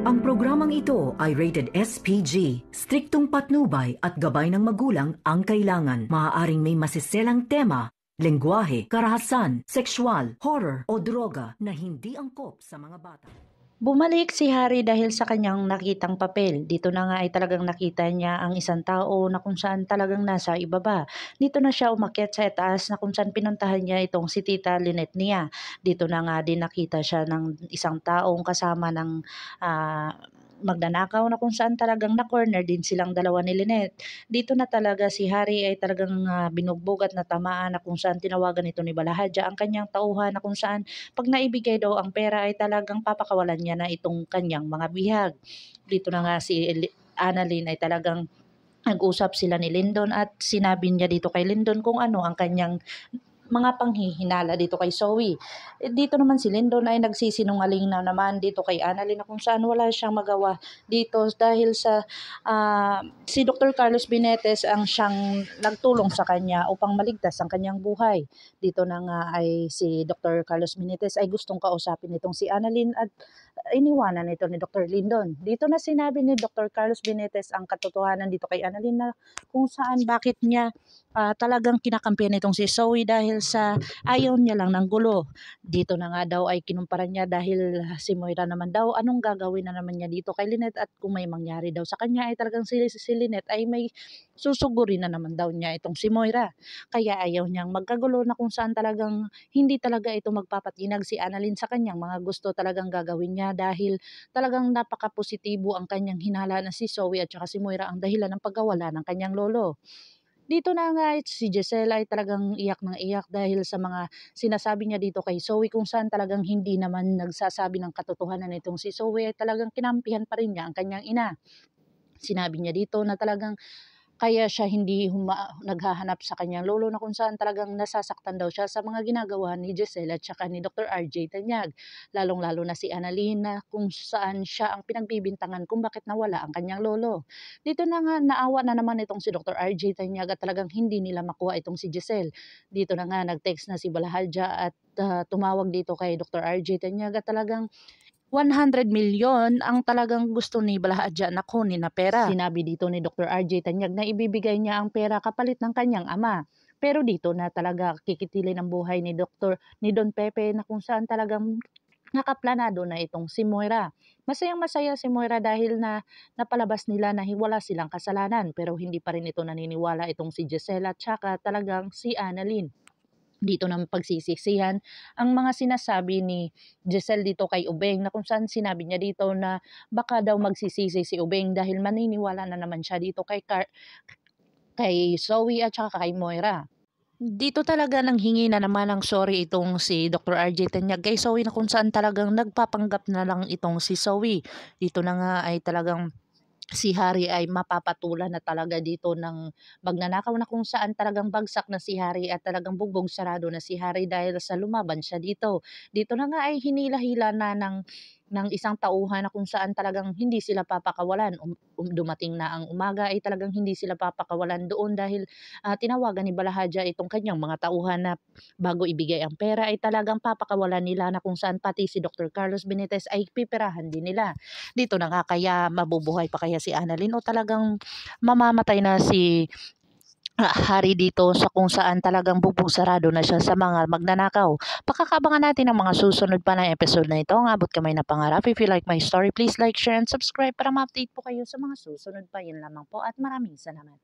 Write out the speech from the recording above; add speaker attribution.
Speaker 1: Ang programang ito ay rated SPG. Striktong patnubay at gabay ng magulang ang kailangan. Maaaring may masiselang tema, lengguwahe, karahasan, sexual, horror o droga na hindi angkop sa mga bata.
Speaker 2: Bumalik si Harry dahil sa kanyang nakitang papel. Dito na nga ay talagang nakita niya ang isang tao na kung saan talagang nasa ibaba. Dito na siya umakyat sa itaas na kung saan pinuntahan niya itong si Tita Lynette niya. Dito na nga din nakita siya ng isang taong kasama ng magnanakaw na kung saan talagang na-corner din silang dalawa ni Lynette. Dito na talaga si Harry ay talagang binugbog at natamaan na kung saan tinawagan ito ni Balahadja ang kanyang tauhan na kung saan pag naibigay daw ang pera ay talagang papakawalan niya na itong kanyang mga bihag. Dito na nga si Annalyn ay talagang nag-usap sila ni Lyndon at sinabi niya dito kay Lyndon kung ano ang kanyang mga panghihinala dito kay Zoe. Dito naman si Lyndon ay nagsisinungaling na naman dito kay Annalyn na kung saan wala siyang magawa dito dahil sa si Dr. Carlos Binetes ang siyang nagtulong sa kanya upang maligtas ang kanyang buhay. Dito na nga ay si Dr. Carlos Binetes ay gustong kausapin itong si Annalyn at iniwanan ito ni Dr. Lyndon. Dito na sinabi ni Dr. Carlos Binetes ang katotohanan dito kay Annalyn na kung saan bakit niya talagang kinakampihan itong si Zoe dahil sa ayaw niya lang ng gulo. Dito na nga daw ay kinumpara niya dahil si Moira naman daw anong gagawin na naman niya dito kay Lynette at kung may mangyari daw sa kanya ay talagang si Lynette ay may susugurin na naman daw niya itong si Moira. Kaya ayaw niyang magkagulo na kung saan talagang hindi talaga ito magpapatinag si Annalyn sa kanyang mga gusto talagang gagawin niya dahil talagang napaka-positibo ang kanyang hinala na si Zoe at saka si Moira ang dahilan ng pagkawala ng kanyang lolo. Dito na nga si Giselle ay talagang iyak ng iyak dahil sa mga sinasabi niya dito kay Zoe kung saan talagang hindi naman nagsasabi ng katotohanan nitong si Zoe ay talagang kinampihan pa rin niya ang kanyang ina. Sinabi niya dito na talagang kaya siya hindi naghahanap sa kanyang lolo na kung saan talagang nasasaktan daw siya sa mga ginagawa ni Giselle at saka ni Dr. RJ Tanyag. Lalong-lalo na si Annalyn na kung saan siya ang pinagbibintangan kung bakit nawala ang kanyang lolo. Dito na nga naawa na naman itong si Dr. RJ Tanyag at talagang hindi nila makuha itong si Giselle. Dito na nga nag-text na si Balahadja at tumawag dito kay Dr. RJ Tanyag at talagang 100 million ang talagang gusto ni Balahadja na kunin na pera. Sinabi dito ni Dr. RJ Tanyag na ibibigay niya ang pera kapalit ng kanyang ama. Pero dito na talaga kikitilin ang buhay ni Don Pepe na kung saan talagang nakaplanado na itong si Moira. Masayang masaya si Moira dahil na napalabas nila na wala silang kasalanan pero hindi pa rin ito naniniwala itong si Giselle at saka talagang si Annalyn. Dito naman pagsisisihan ang mga sinasabi ni Giselle dito kay Ubeng na kung saan sinabi niya dito na baka daw magsisisi si Ubeng dahil maniniwala na naman siya dito kay Zoe at saka kay Moira. Dito talaga nanghingi na naman ng sorry itong si Dr. RJ Tanyag kay Zoe na kung saan talagang nagpapanggap na lang itong si Zoe. Dito na nga ay talagang si Harry ay mapapatulan na talaga dito ng magnanakaw na kung saan talagang bagsak na si Harry at talagang bugbog sarado na si Harry dahil sa lumaban siya dito. Dito na nga ay hinila-hila na ng isang tauhan na kung saan talagang hindi sila papakawalan. Dumating na ang umaga ay talagang hindi sila papakawalan doon dahil tinawagan ni Balahadja itong kanyang mga tauhan na bago ibigay ang pera ay talagang papakawalan nila na kung saan pati si Dr. Carlos Benitez ay pipirahan din nila. Dito na nga kaya mabubuhay pa kaya si Annalyn o talagang mamamatay na si Harry dito sa kung saan talagang bubusarado na siya sa mga magnanakaw. Pakakabangan natin ang mga susunod pa na episode na ito. Ang abot kamay na pangarap. If you like my story, please like, share, and subscribe para ma-update po kayo sa mga susunod pa. Yun lamang po at maraming salamat.